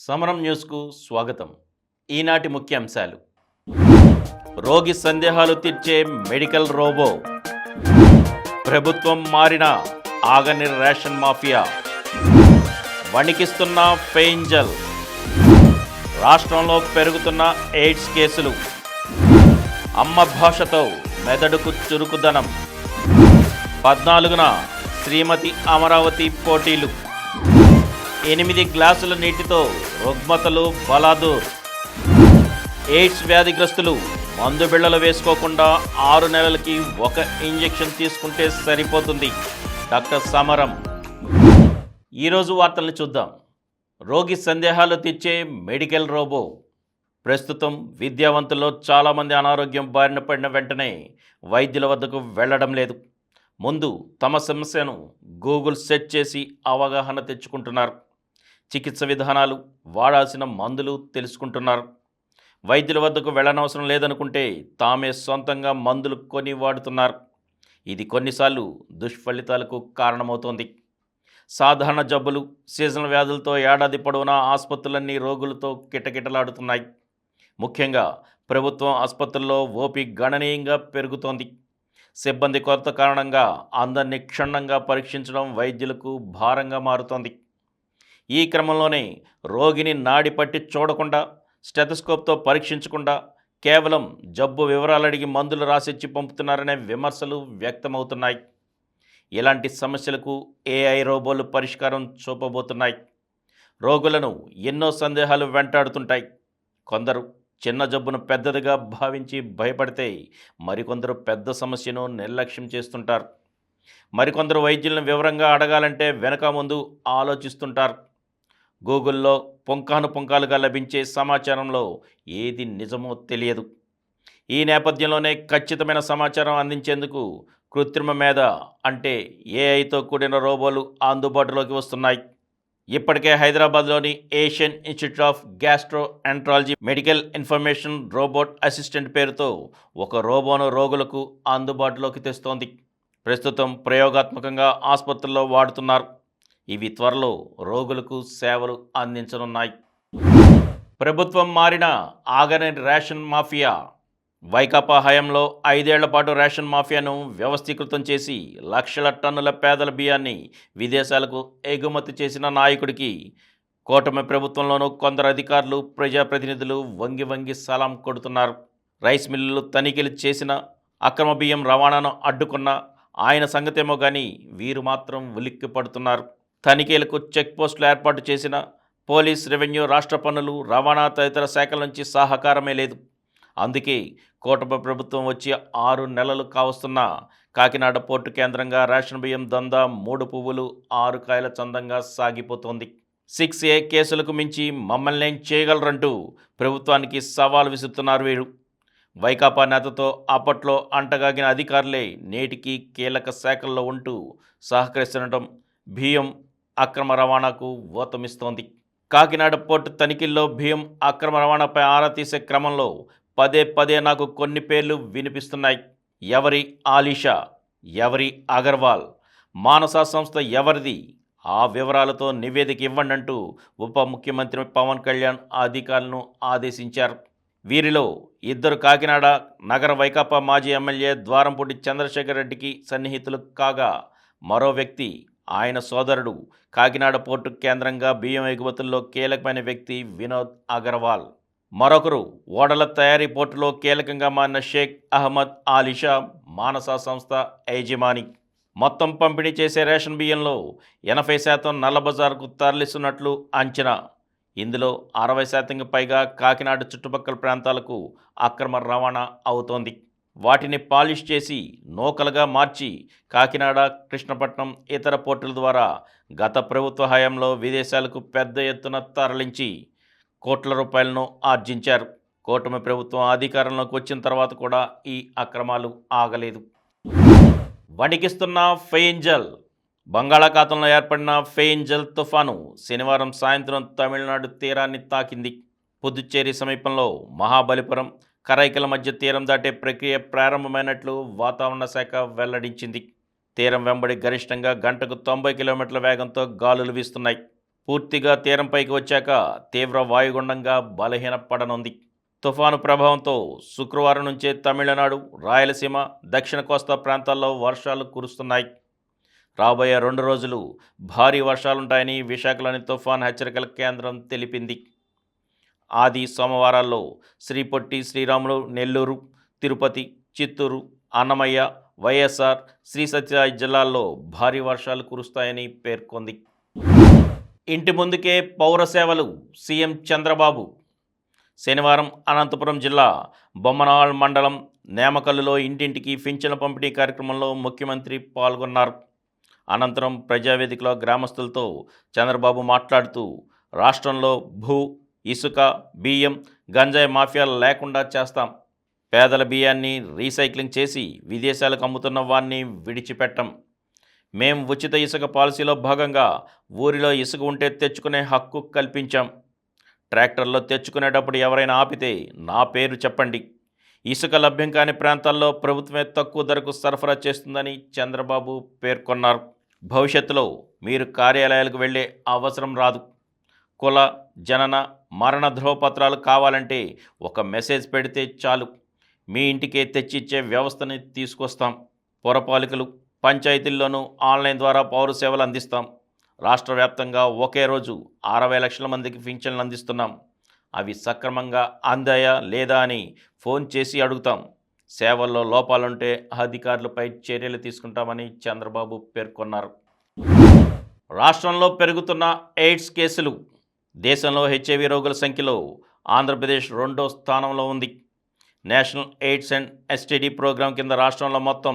సమరం న్యూస్కు స్వాగతం. ఈనాటి ముఖ్యాంశాలు: రోగి సందేహాలు తీర్చే మెడికల్ రోబో, ప్రభుత్వం మారిన ఆగని రేషన్ మాఫియా, వణికిస్తున్న ఫెయింజల్, రాష్ట్రంలో పెరుగుతున్న ఎయిడ్స్ కేసులు, అమ్మ భాషతో మెదడుకు చురుకుదనం, 14న శ్రీమతి అమరావతి పోటీలు, 8 గ్లాసుల నీటితో రుగ్మతలు బలాదూర్, ఎయిడ్స్ వ్యాధిగ్రస్తులు మందు బిళ్ళలు వేసుకోకుండా 6 నెలలకి 1 ఇంజెక్షన్ తీసుకుంటే సరిపోతుంది. డాక్టర్ సమరం. ఈరోజు వార్తల్ని చూద్దాం. రోగి సందేహాలు తీర్చే మెడికల్ రోబో. ప్రస్తుతం విద్యావంతుల్లో చాలామంది అనారోగ్యం బారిన పడిన వెంటనే వైద్యుల వద్దకు వెళ్ళడం లేదు. ముందు తమ సమస్యను గూగుల్ సెర్చ్ చేసి అవగాహన తెచ్చుకుంటున్నారు. చికిత్స విధానాలు, వాడాల్సిన మందులు తెలుసుకుంటున్నారు. వైద్యుల వద్దకు వెళ్ళనవసరం లేదనుకుంటే తామే సొంతంగా మందులు కొని వాడుతున్నారు. ఇది కొన్నిసార్లు దుష్ఫలితాలకు కారణమవుతోంది. సాధారణ జబ్బులు, సీజనల్ వ్యాధులతో ఏడాది పొడవునా ఆసుపత్రులన్నీ రోగులతో కిటకిటలాడుతున్నాయి. ముఖ్యంగా ప్రభుత్వం ఆసుపత్రుల్లో ఓపీ గణనీయంగా పెరుగుతోంది. సిబ్బంది కొరత కారణంగా అందరినీ క్షుణ్ణంగా పరీక్షించడం వైద్యులకు భారంగా మారుతోంది. ఈ క్రమంలోనే రోగిని నాడి పట్టి చూడకుండా, స్టెథోస్కోప్తో పరీక్షించకుండా కేవలం జబ్బు వివరాలు అడిగి మందులు రాసిచ్చి పంపుతున్నారనే విమర్శలు వ్యక్తమవుతున్నాయి. ఇలాంటి సమస్యలకు ఏఐ రోబోలు పరిష్కారం చూపబోతున్నాయి. రోగులను ఎన్నో సందేహాలు వెంటాడుతుంటాయి. కొందరు చిన్న జబ్బును పెద్దదిగా భావించి భయపడితే, మరికొందరు పెద్ద సమస్యను నిర్లక్ష్యం చేస్తుంటారు. మరికొందరు వైద్యులను వివరంగా అడగాలంటే వెనక ముందు ఆలోచిస్తుంటారు. గూగుల్లో పుంకానుపుంకాలుగా లభించే సమాచారంలో ఏది నిజమో తెలియదు. ఈ నేపథ్యంలోనే ఖచ్చితమైన సమాచారం అందించేందుకు కృత్రిమ మేధ అంటే ఏఐతో కూడిన రోబోలు అందుబాటులోకి వస్తున్నాయి. ఇప్పటికే హైదరాబాద్లోని Asian institute of gastro enterology medical information robot assistant పేరుతో ఒక రోబోను రోగులకు అందుబాటులోకి తెస్తోంది. ప్రస్తుతం ప్రయోగాత్మకంగా ఆసుపత్రుల్లో వాడుతున్నారు. ఇవి త్వరలో రోగులకు సేవలు అందించనున్నాయి. ప్రభుత్వం మారిన ఆగని రేషన్ మాఫియా. వైకాపా హయాంలో 5 ఏళ్ల పాటు రేషన్ మాఫియాను వ్యవస్థీకృతం చేసి లక్షల టన్నుల పేదల బియ్యాన్ని విదేశాలకు ఎగుమతి చేసిన నాయకుడికి కూటమి ప్రభుత్వంలోనూ కొందరు అధికారులు, ప్రజాప్రతినిధులు వంగి వంగి సలాం కొడుతున్నారు. రైస్ మిల్లులు తనిఖీలు చేసిన, అక్రమ బియ్యం రవాణాను అడ్డుకున్న ఆయన సంగతేమో కానీ వీరు మాత్రం ఉలిక్కి పడుతున్నారు. తనిఖీలకు చెక్ పోస్టులు ఏర్పాటు చేసిన పోలీస్, రెవెన్యూ, రాష్ట్ర పన్నులు, రవాణా తదితర శాఖల నుంచి సహకారమే లేదు. అందుకే కూటమి ప్రభుత్వం వచ్చి 6 నెలలు కావస్తున్న కాకినాడ పోర్టు కేంద్రంగా రేషన్ బియ్యం దందా 3 పువ్వులు 6 కాయల చందంగా సాగిపోతోంది. 6A కేసులకు మించి మమ్మల్ని ఏం చేయగలరంటూ ప్రభుత్వానికి సవాల్ విసురుతున్నారు వీరు. వైకాపా నేతతో అప్పట్లో అంటగాగిన అధికారులే నేటికి కీలక శాఖల్లో ఉంటూ సహకరిస్తుండటం బియ్యం అక్రమ రవాణాకు ఊతమిస్తోంది. కాకినాడ పోర్టు తనిఖీల్లో బియ్యం అక్రమ రవాణాపై ఆరా తీసే క్రమంలో పదే నాకు కొన్ని పేర్లు వినిపిస్తున్నాయి. ఎవరి ఆలీషా, ఎవరి అగర్వాల్, మానస సంస్థ ఎవరిది, ఆ వివరాలతో నివేదిక ఇవ్వండి అంటూ ఉప ముఖ్యమంత్రి పవన్ కళ్యాణ్ అధికారులను ఆదేశించారు. వీరిలో 2 కాకినాడ నగర వైకాపా మాజీ ఎమ్మెల్యే ద్వారంపూడి చంద్రశేఖర్ రెడ్డికి సన్నిహితులు కాగా, మరో వ్యక్తి ఆయన సోదరుడు, కాకినాడ పోర్టు కేంద్రంగా బియ్యం ఎగుమతుల్లో కీలకమైన వ్యక్తి వినోద్ అగర్వాల్. మరొకరు ఓడల తయారీ పోర్టులో కీలకంగా మారిన షేక్ అహ్మద్ ఆలీషా, మానస సంస్థ యజమాని. మొత్తం పంపిణీ చేసే రేషన్ బియ్యంలో 80% నల్లబజార్కు తరలిస్తున్నట్లు అంచనా. ఇందులో 60% పైగా కాకినాడ చుట్టుపక్కల ప్రాంతాలకు అక్రమ రవాణా అవుతోంది. వాటిని పాలిష్ చేసి నూకలుగా మార్చి కాకినాడ, కృష్ణపట్నం, ఇతర పోర్టుల ద్వారా గత ప్రభుత్వ హయాంలో విదేశాలకు పెద్ద ఎత్తున తరలించి కోట్ల రూపాయలను ఆర్జించారు. కూటమి ప్రభుత్వం అధికారంలోకి వచ్చిన తర్వాత కూడా ఈ అక్రమాలు ఆగలేదు. వణికిస్తున్న ఫెయింజల్. బంగాళాఖాతంలో ఏర్పడిన ఫెయింజల్ తుఫాను శనివారం సాయంత్రం తమిళనాడు తీరాన్ని తాకింది. పుదుచ్చేరి సమీపంలో మహాబలిపురం, కరైకల మధ్య తీరం దాటే ప్రక్రియ ప్రారంభమైనట్లు వాతావరణ శాఖ వెల్లడించింది. తీరం వెంబడి గరిష్టంగా గంటకు 90 కిలోమీటర్ల వేగంతో గాలులు వీస్తున్నాయి. పూర్తిగా తీరంపైకి వచ్చాక తీవ్ర వాయుగుండంగా బలహీనపడనుంది. తుఫాను ప్రభావంతో శుక్రవారం నుంచే తమిళనాడు, రాయలసీమ, దక్షిణ కోస్తా ప్రాంతాల్లో వర్షాలు కురుస్తున్నాయి. రాబోయే 2 రోజులు భారీ వర్షాలుంటాయని విశాఖలోని తుఫాన్ హెచ్చరికల కేంద్రం తెలిపింది. ఆది సోమవారాల్లో శ్రీ పొట్టి శ్రీరాములు, నెల్లూరు, తిరుపతి, చిత్తూరు, అన్నమయ్య, వైఎస్ఆర్, శ్రీ సత్యసాయి జిల్లాల్లో భారీ వర్షాలు కురుస్తాయని పేర్కొంది. ఇంటి ముందుకే పౌర సేవలు సీఎం చంద్రబాబు. శనివారం అనంతపురం జిల్లా బొమ్మనాళ్ మండలం నేమకల్లులో ఇంటింటికి పింఛను పంపిణీ కార్యక్రమంలో ముఖ్యమంత్రి పాల్గొన్నారు. అనంతరం ప్రజావేదికలో గ్రామస్తులతో చంద్రబాబు మాట్లాడుతూ రాష్ట్రంలో భూ, ఇసుక, బియ్యం, గంజాయి మాఫియాలు లేకుండా చేస్తాం. పేదల బియ్యాన్ని రీసైక్లింగ్ చేసి విదేశాలకు అమ్ముతున్న వారిని విడిచిపెట్టం. మేం ఉచిత ఇసుక పాలసీలో భాగంగా ఊరిలో ఇసుక ఉంటే తెచ్చుకునే హక్కు కల్పించాం. ట్రాక్టర్లో తెచ్చుకునేటప్పుడు ఎవరైనా ఆపితే నా పేరు చెప్పండి. ఇసుక లభ్యం కాని ప్రాంతాల్లో ప్రభుత్వమే తక్కువ ధరకు సరఫరా చేస్తుందని చంద్రబాబు పేర్కొన్నారు. భవిష్యత్తులో మీరు కార్యాలయాలకు వెళ్ళే అవసరం రాదు. కుల, జనన, మరణ ధ్రువపత్రాలు కావాలంటే ఒక మెసేజ్ పెడితే చాలు, మీ ఇంటికే తెచ్చిచ్చే వ్యవస్థని తీసుకొస్తాం. పురపాలికలు, పంచాయతీల్లోనూ ఆన్లైన్ ద్వారా పౌర సేవలు అందిస్తాం. రాష్ట్ర వ్యాప్తంగా ఒకే రోజు 60 లక్షల మందికి పింఛన్లు అందిస్తున్నాం. అవి సక్రమంగా అందాయా లేదా అని ఫోన్ చేసి అడుగుతాం. సేవల్లో లోపాలుంటే అధికారులపై చర్యలు తీసుకుంటామని చంద్రబాబు పేర్కొన్నారు. రాష్ట్రంలో పెరుగుతున్న ఎయిడ్స్ కేసులు. దేశంలో హెచ్ఐవి రోగుల సంఖ్యలో ఆంధ్రప్రదేశ్ 2వ స్థానంలో ఉంది. National AIDS and STD programme కింద రాష్ట్రంలో మొత్తం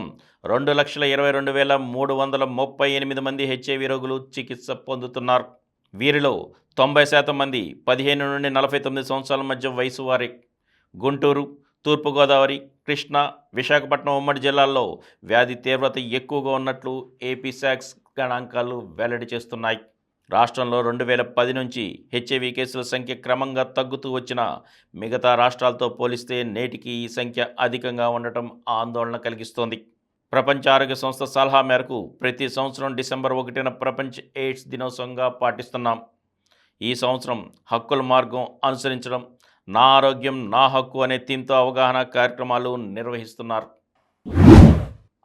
2,22,338 మంది హెచ్ఐవి రోగులు చికిత్స పొందుతున్నారు. వీరిలో 90% మంది 15 నుండి 49 సంవత్సరాల మధ్య వయసు వారే. గుంటూరు, తూర్పుగోదావరి, కృష్ణా, విశాఖపట్నం ఉమ్మడి జిల్లాల్లో వ్యాధి తీవ్రత ఎక్కువగా ఉన్నట్లు ఏపీ శాక్స్ గణాంకాలు వెల్లడి చేస్తున్నాయి. రాష్ట్రంలో 2010 నుంచి హెచ్ఐవి కేసుల సంఖ్య క్రమంగా తగ్గుతూ వచ్చిన మిగతా రాష్ట్రాలతో పోలిస్తే నేటికి ఈ సంఖ్య అధికంగా ఉండటం ఆందోళన కలిగిస్తోంది. ప్రపంచ ఆరోగ్య సంస్థ సలహా మేరకు ప్రతి సంవత్సరం డిసెంబర్ 1న ప్రపంచ ఎయిడ్స్ దినోత్సవంగా పాటిస్తున్నాం. ఈ సంవత్సరం హక్కుల మార్గం అనుసరించడం, నా ఆరోగ్యం నా హక్కు అనే థీమ్తో అవగాహన కార్యక్రమాలు నిర్వహిస్తున్నారు.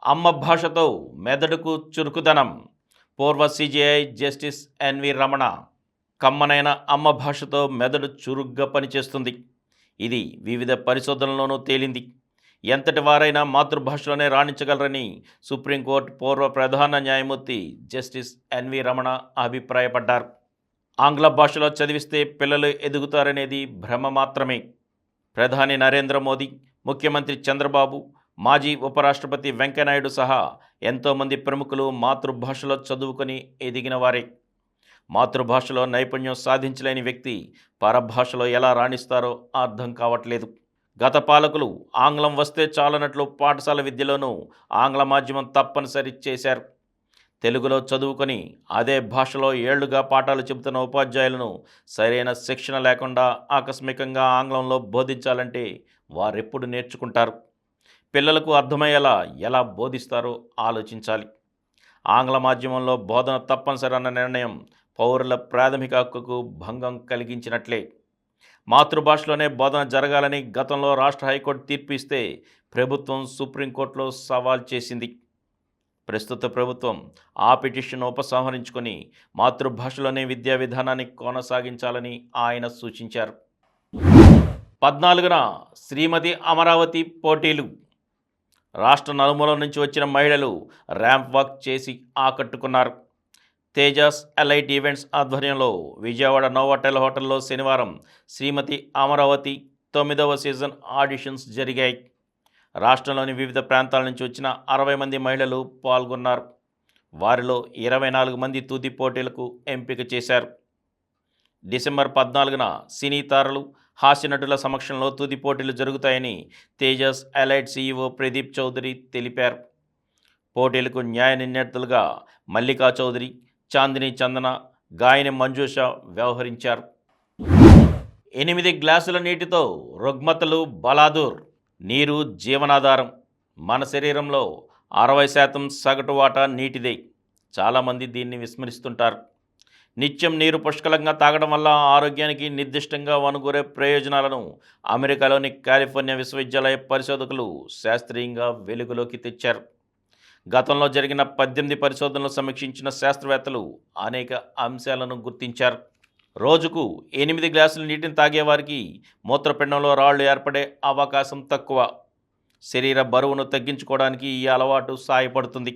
అమ్మ భాషతో మెదడుకు చురుకుదనం. పూర్వ సిజేఐ జస్టిస్ ఎన్వి రమణ. కమ్మనైన అమ్మ భాషతో మెదడు చురుగ్గా పనిచేస్తుంది. ఇది వివిధ పరిశోధనల్లోనూ తేలింది. ఎంతటి వారైనా మాతృభాషలోనే రాణించగలరని సుప్రీంకోర్టు పూర్వ ప్రధాన న్యాయమూర్తి జస్టిస్ ఎన్వి రమణ అభిప్రాయపడ్డారు. ఆంగ్ల భాషలో చదివిస్తే పిల్లలు ఎదుగుతారనేది భ్రమ మాత్రమే. ప్రధాని నరేంద్ర మోదీ, ముఖ్యమంత్రి చంద్రబాబు, మాజీ ఉపరాష్ట్రపతి వెంకయ్యనాయుడు సహా ఎంతోమంది ప్రముఖులు మాతృభాషలో చదువుకొని ఎదిగిన వారే. మాతృభాషలో నైపుణ్యం సాధించలేని వ్యక్తి పరభాషలో ఎలా రాణిస్తారో అర్థం కావట్లేదు. గత పాలకులు ఆంగ్లం వస్తే చాలన్నట్లు పాఠశాల విద్యలోనూ ఆంగ్ల మాధ్యమం తప్పనిసరి చేశారు. తెలుగులో చదువుకొని అదే భాషలో ఏళ్లుగా పాఠాలు చెబుతున్న ఉపాధ్యాయులను సరైన శిక్షణ లేకుండా ఆకస్మికంగా ఆంగ్లంలో బోధించాలంటే వారెప్పుడు నేర్చుకుంటారు? పిల్లలకు అర్థమయ్యేలా ఎలా బోధిస్తారో ఆలోచించాలి. ఆంగ్ల మాధ్యమంలో బోధన తప్పనిసరి అన్న నిర్ణయం పౌరుల ప్రాథమిక హక్కుకు భంగం కలిగించినట్లే. మాతృభాషలోనే బోధన జరగాలని గతంలో రాష్ట్ర హైకోర్టు తీర్పు ఇస్తే ప్రభుత్వం సుప్రీంకోర్టులో సవాల్ చేసింది. ప్రస్తుత ప్రభుత్వం ఆ పిటిషన్ ఉపసంహరించుకొని మాతృభాషలోనే విద్యా విధానాన్ని కొనసాగించాలని ఆయన సూచించారు. 14న శ్రీమతి అమరావతి పోటీలు. రాష్ట్ర నలుమూల నుంచి వచ్చిన మహిళలు ర్యాంప్ వాక్ చేసి ఆకట్టుకున్నారు. తేజాస్ ఎలైట్ ఈవెంట్స్ ఆధ్వర్యంలో విజయవాడ నోవాటెల్ హోటల్లో శనివారం శ్రీమతి అమరావతి 9వ సీజన్ ఆడిషన్స్ జరిగాయి. రాష్ట్రంలోని వివిధ ప్రాంతాల నుంచి వచ్చిన 60 మంది మహిళలు పాల్గొన్నారు. వారిలో 24 మంది తుది పోటీలకు ఎంపిక చేశారు. డిసెంబర్ 14న సినీ తారలు, హాస్యనటుల సమక్షంలో తుది పోటీలు జరుగుతాయని తేజస్ ఎలైట్ సీఈఓ ప్రదీప్ చౌదరి తెలిపారు. పోటీలకు న్యాయ నిర్ణేతలుగా మల్లికా చౌదరి, చాందిని చందన, గాయని మంజుష వ్యవహరించారు. 8 గ్లాసుల నీటితో రుగ్మతలు బలాదూర్. నీరు జీవనాధారం. మన శరీరంలో 60% సగటు వాటా నీటిదే. చాలామంది దీన్ని విస్మరిస్తుంటారు. నిత్యం నీరు పుష్కలంగా తాగడం వల్ల ఆరోగ్యానికి నిర్దిష్టంగా వనగూరే ప్రయోజనాలను అమెరికాలోని కాలిఫోర్నియా విశ్వవిద్యాలయ పరిశోధకులు శాస్త్రీయంగా వెలుగులోకి తెచ్చారు. గతంలో జరిగిన 18 పరిశోధనలు సమీక్షించిన శాస్త్రవేత్తలు అనేక అంశాలను గుర్తించారు. రోజుకు 8 గ్లాసుల నీటిని తాగేవారికి మూత్రపిండంలో రాళ్లు ఏర్పడే అవకాశం తక్కువ. శరీర బరువును తగ్గించుకోవడానికి ఈ అలవాటు సహాయపడుతుంది.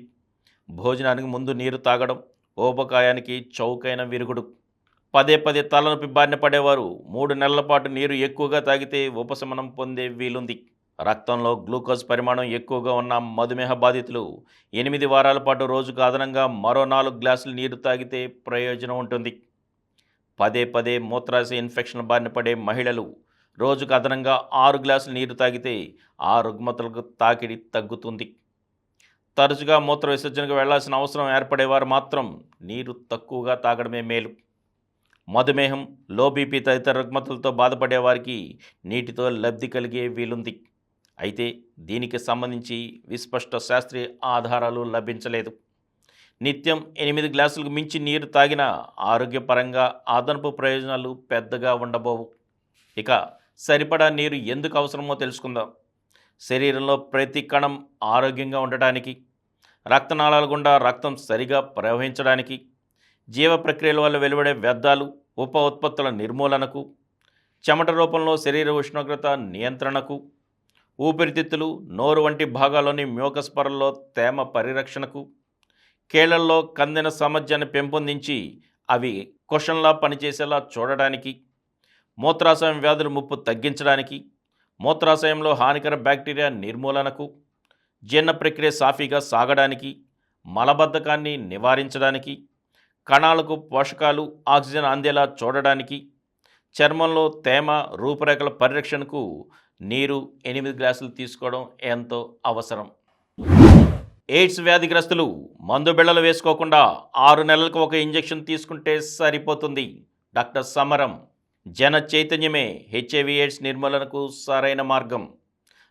భోజనానికి ముందు నీరు తాగడం ఊబకాయానికి చౌకైన విరుగుడు. పదే తలనొప్పి బారిన పడేవారు 3 నెలల పాటు నీరు ఎక్కువగా తాగితే ఉపశమనం పొందే వీలుంది. రక్తంలో గ్లూకోజ్ పరిమాణం ఎక్కువగా ఉన్న మధుమేహ బాధితులు 8 వారాల పాటు రోజుకు అదనంగా మరో 4 గ్లాసులు నీరు తాగితే ప్రయోజనం ఉంటుంది. పదే మూత్రాశయ ఇన్ఫెక్షన్ బారిన పడే మహిళలు రోజుకు అదనంగా 6 గ్లాసులు నీరు తాగితే ఆ రుగ్మతలకు తాకిడి తగ్గుతుంది. తరచుగా మూత్ర విసర్జనకు వెళ్లాల్సిన అవసరం ఏర్పడేవారు మాత్రం నీరు తక్కువగా తాగడమే మేలు. మధుమేహం, లో బీపీ తదితర రుగ్మతలతో బాధపడేవారికి నీటితో లబ్ధి కలిగే వీలుంది. అయితే దీనికి సంబంధించి విస్పష్ట శాస్త్రీయ ఆధారాలు లభించలేదు. నిత్యం 8 గ్లాసులకు మించి నీరు తాగినా ఆరోగ్యపరంగా అదనపు ప్రయోజనాలు పెద్దగా ఉండబోవు. ఇక సరిపడా నీరు ఎందుకు అవసరమో తెలుసుకుందాం. శరీరంలో ప్రతి కణం ఆరోగ్యంగా ఉండటానికి, రక్తనాళాల గుండా రక్తం సరిగా ప్రవహించడానికి, జీవ ప్రక్రియల వల్ల వెలువడే వ్యర్థాలు, ఉప ఉత్పత్తుల నిర్మూలనకు, చెమట రూపంలో శరీర ఉష్ణోగ్రత నియంత్రణకు, ఊపిరితిత్తులు, నోరు వంటి భాగాల్లోని మ్యూకస్ పొరల్లో తేమ పరిరక్షణకు, కీళ్లల్లో కందిన సామర్థ్యాన్ని పెంపొందించి అవి కుషన్లా పనిచేసేలా చూడడానికి, మూత్రాశయం వ్యాధుల ముప్పు తగ్గించడానికి, మూత్రాశయంలో హానికర బ్యాక్టీరియా నిర్మూలనకు, జీర్ణ ప్రక్రియ సాఫీగా సాగడానికి, మలబద్ధకాన్ని నివారించడానికి, కణాలకు పోషకాలు, ఆక్సిజన్ అందేలా చూడడానికి, చర్మంలో తేమ, రూపురేఖల పరిరక్షణకు నీరు 8 గ్లాసులు తీసుకోవడం ఎంతో అవసరం. ఎయిడ్స్ వ్యాధిగ్రస్తులు మందు బిళ్ళలు వేసుకోకుండా 6 నెలలకు ఒక ఇంజెక్షన్ తీసుకుంటే సరిపోతుంది. డాక్టర్ సమరం. జన చైతన్యమే హెచ్ఐవి ఎయిడ్స్ నిర్మూలనకు సరైన మార్గం.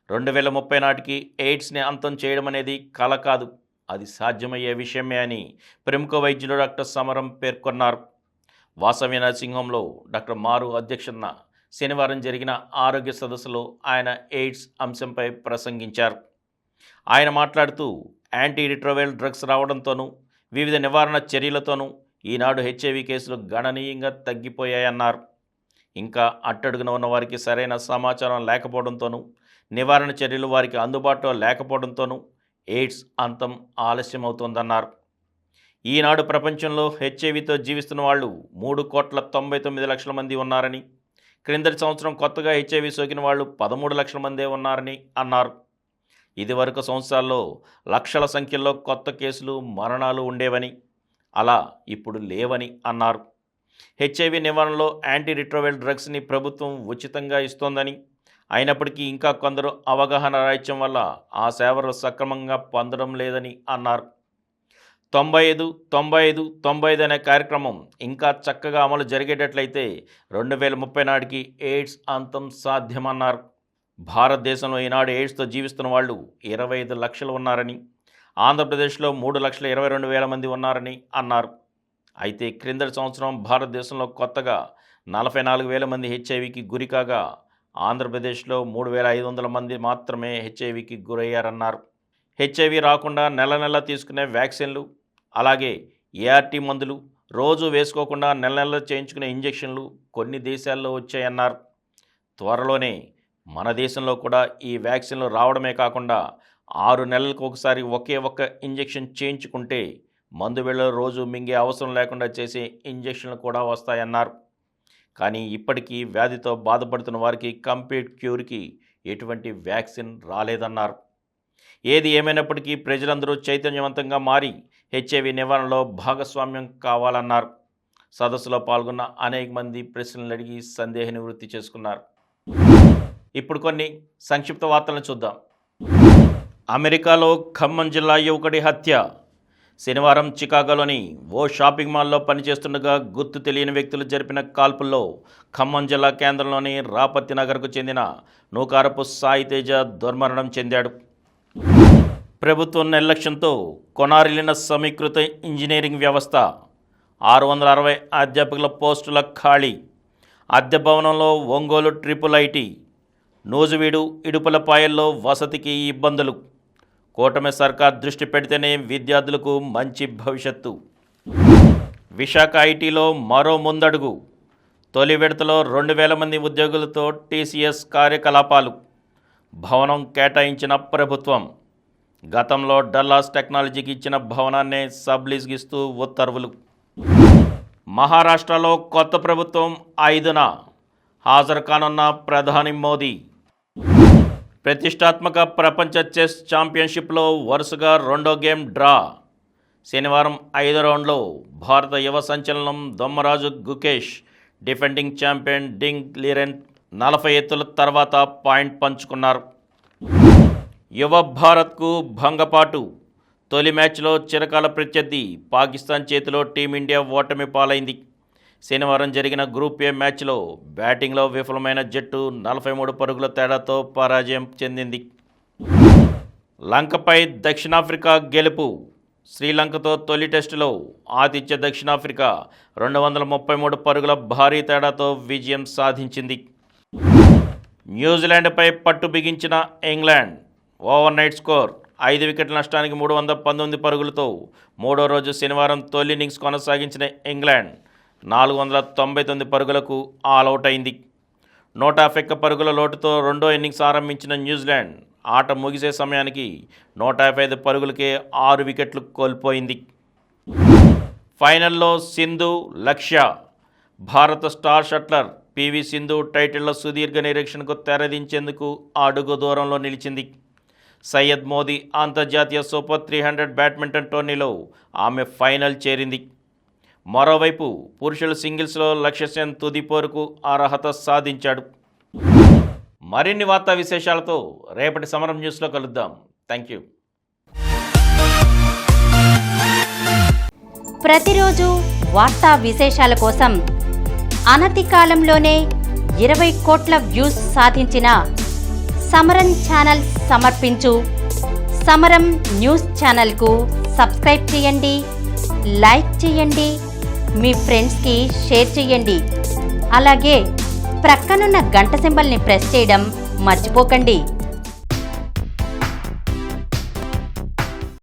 2030 నాటికి ఎయిడ్స్ని అంతం చేయడం అనేది కల కాదు, అది సాధ్యమయ్యే విషయమే అని ప్రముఖ వైద్యులు డాక్టర్ సమరం పేర్కొన్నారు. వాసవి నర్సింగ్ డాక్టర్ మారు అధ్యక్షతన శనివారం జరిగిన ఆరోగ్య సదస్సులో ఆయన ఎయిడ్స్ అంశంపై ప్రసంగించారు. ఆయన మాట్లాడుతూ యాంటీ రిట్రోవైరల్ డ్రగ్స్ రావడంతోనూ వివిధ నివారణ చర్యలతోనూ ఈనాడు హెచ్ఐవి కేసులు గణనీయంగా తగ్గిపోయాయన్నారు. ఇంకా అట్టడుగున ఉన్న వారికి సరైన సమాచారం లేకపోవడంతోనూ, నివారణ చర్యలు వారికి అందుబాటులో లేకపోవడంతోనూ ఎయిడ్స్ అంతం ఆలస్యమవుతోందన్నారు. ఈనాడు ప్రపంచంలో హెచ్ఐవితో జీవిస్తున్న వాళ్ళు 3,99,00,000 మంది ఉన్నారని, క్రిందటి సంవత్సరం కొత్తగా హెచ్ఐవి సోకిన వాళ్ళు 13 లక్షల మందే ఉన్నారని అన్నారు. ఇదివరకు సంవత్సరాల్లో లక్షల సంఖ్యలో కొత్త కేసులు, మరణాలు ఉండేవని, అలా ఇప్పుడు లేవని అన్నారు. హెచ్ఐవి నివారణలో యాంటీ రిట్రోవైరల్ డ్రగ్స్ని ప్రభుత్వం ఉచితంగా ఇస్తోందని, అయినప్పటికీ ఇంకా కొందరు అవగాహన రాహిత్యం వల్ల ఆ సేవలు సక్రమంగా పొందడం లేదని అన్నారు. 95-95-95 అనే కార్యక్రమం ఇంకా చక్కగా అమలు జరిగేటట్లయితే 2030 నాటికి ఎయిడ్స్ అంతం సాధ్యమన్నారు. భారతదేశంలో ఈనాడు ఎయిడ్స్తో జీవిస్తున్న వాళ్ళు 25 లక్షలు ఉన్నారని, ఆంధ్రప్రదేశ్లో 3,22,000 మంది ఉన్నారని అన్నారు. అయితే క్రిందటి సంవత్సరం భారతదేశంలో కొత్తగా 44,000 మంది హెచ్ఐవికి గురికాగా ఆంధ్రప్రదేశ్లో 3,500 మంది మాత్రమే హెచ్ఐవికి గురయ్యారన్నారు. హెచ్ఐవి రాకుండా నెల తీసుకునే వ్యాక్సిన్లు, అలాగే ఏఆర్టీ మందులు, రోజు వేసుకోకుండా నెల చేయించుకునే ఇంజెక్షన్లు కొన్ని దేశాల్లో వచ్చాయన్నారు. త్వరలోనే మన దేశంలో కూడా ఈ వ్యాక్సిన్లు రావడమే కాకుండా 6 నెలలకు ఒకసారి ఒకే ఒక్క ఇంజెక్షన్ చేయించుకుంటే మందు బిళ్ళలు రోజు మింగే అవసరం లేకుండా చేసే ఇంజెక్షన్లు కూడా వస్తాయన్నారు. కానీ ఇప్పటికీ వ్యాధితో బాధపడుతున్న వారికి కంప్లీట్ క్యూర్కి ఎటువంటి వ్యాక్సిన్ రాలేదన్నారు. ఏది ఏమైనప్పటికీ ప్రజలందరూ చైతన్యవంతంగా మారి హెచ్ఐవి నివారణలో భాగస్వామ్యం కావాలన్నారు. సదస్సులో పాల్గొన్న అనేక మంది ప్రశ్నలు అడిగి సందేహ నివృత్తి చేసుకున్నారు. ఇప్పుడు కొన్ని సంక్షిప్త వార్తలను చూద్దాం. అమెరికాలో ఖమ్మం జిల్లా యువకుడి హత్య. శనివారం చికాగోలోని ఓ షాపింగ్ మాల్లో పనిచేస్తుండగా గుర్తు తెలియని వ్యక్తులు జరిపిన కాల్పుల్లో ఖమ్మం జిల్లా కేంద్రంలోని రాపత్తి నగర్కు చెందిన నూకారపు సాయి తేజ దుర్మరణం చెందాడు. ప్రభుత్వం నిర్లక్ష్యంతో కొనారిల్లిన సమీకృత ఇంజనీరింగ్ వ్యవస్థ. 660 అధ్యాపకుల పోస్టుల ఖాళీ. అద్దె భవనంలో ఒంగోలు ట్రిపుల్ ఐటీ. నూజివీడు ఇడుపులపాయల్లో వసతికి ఇబ్బందులు. కూటమి సర్కార్ దృష్టి పెడితేనే విద్యార్థులకు మంచి భవిష్యత్తు. విశాఖ ఐటీలో మరో ముందడుగు. తొలి విడతలో 2000 మంది ఉద్యోగులతో టీసీఎస్ కార్యకలాపాలు. భవనం కేటాయించిన ప్రభుత్వం. గతంలో డల్లాస్ టెక్నాలజీకి ఇచ్చిన భవనాన్నే సబ్లీజ్కి ఇస్తూ ఉత్తర్వులు. మహారాష్ట్రలో కొత్త ప్రభుత్వం 5న హాజరు కానున్న ప్రధాని మోదీ. ప్రతిష్టాత్మక ప్రపంచ చెస్ ఛాంపియన్షిప్లో వరుసగా రెండో గేమ్ డ్రా. శనివారం 5వ రౌండ్లో భారత యువ సంచలనం దొమ్మరాజు గుకేష్ డిఫెండింగ్ ఛాంపియన్ డింగ్ లీరెన్ 40 ఎత్తుల తర్వాత పాయింట్ పంచుకున్నారు. యువ భారత్కు భంగపాటు. తొలి మ్యాచ్లో చిరకాల ప్రత్యర్థి పాకిస్తాన్ చేతిలో టీమిండియా ఓటమి పాలైంది. శనివారం జరిగిన గ్రూప్ ఏ మ్యాచ్లో బ్యాటింగ్లో విఫలమైన జట్టు 43 పరుగుల తేడాతో పరాజయం చెందింది. లంకపై దక్షిణాఫ్రికా గెలుపు. శ్రీలంకతో తొలి టెస్టులో ఆతిథ్య దక్షిణాఫ్రికా 233 పరుగుల భారీ తేడాతో విజయం సాధించింది. న్యూజిలాండ్పై పట్టు బిగించిన ఇంగ్లాండ్. ఓవర్ నైట్ స్కోర్ 5 వికెట్ల నష్టానికి 319 పరుగులతో మూడో రోజు శనివారం తొలి ఇన్నింగ్స్ కొనసాగించిన ఇంగ్లాండ్ 499 పరుగులకు ఆల్అవుట్ అయింది. 151 పరుగుల లోటుతో రెండో ఇన్నింగ్స్ ఆరంభించిన న్యూజిలాండ్ ఆట ముగిసే సమయానికి 155 పరుగులకే 6 వికెట్లు కోల్పోయింది. ఫైనల్లో సింధు, లక్ష్య. భారత స్టార్ షట్లర్ పివి సింధు టైటిళ్ల సుదీర్ఘ నిరీక్షణకు తెరదించేందుకు అడుగు దూరంలో నిలిచింది. సయ్యద్ మోదీ అంతర్జాతీయ సూపర్ 300 బ్యాడ్మింటన్ టోర్నీలో ఆమె ఫైనల్ చేరింది. మరోవైపు పురుషుల సింగిల్స్లో లక్ష్య సెన్ తుది పోరుకు అర్హత సాధించాడు. మరిన్ని వార్తా విశేషాలతో రేపటి సమరం న్యూస్లో కలుద్దాం. Thank you. ప్రతిరోజు వార్తా విశేషాల కోసం అనతి కాలంలోనే 20 కోట్ల వ్యూస్ సాధించిన సమరం ఛానల్ సమర్పించు సమరం న్యూస్ ఛానల్కు సబ్స్క్రైబ్ చేయండి, లైక్ చేయండి, మీ ఫ్రెండ్స్కి షేర్ చేయండి. అలాగే ప్రక్కనున్న గంట సింబల్ని ప్రెస్ చేయడం మర్చిపోకండి.